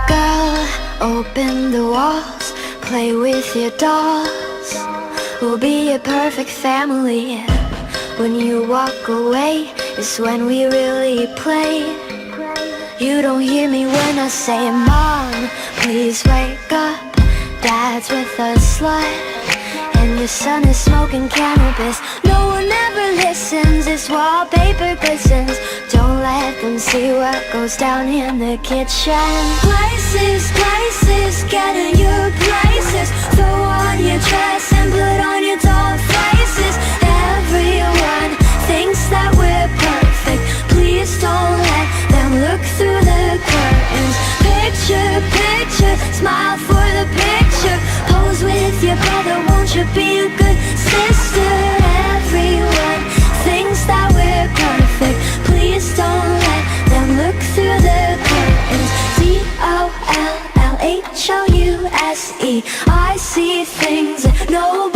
Girl, open the walls, play with your dolls. We'll be a perfect family. When you walk away is when we really play. You don't hear me when I say, Mom, please wake up. Dad's with a slut, and your son is smoking cannabis. No one ever listens, this wallpaper glistens. Don't let them see what goes down in the kitchen. Places, places, get in your places. Throw on your dress and put on your doll faces. Everyone thinks that we're perfect. Please don't let them look through the curtains. Picture, picture, smile for the picture. Pose with your brother, won't you be a good sister? Everyone thinks that we're perfect. Please don't let them look through the curtains. DOLLHOUSE, I see things that nobody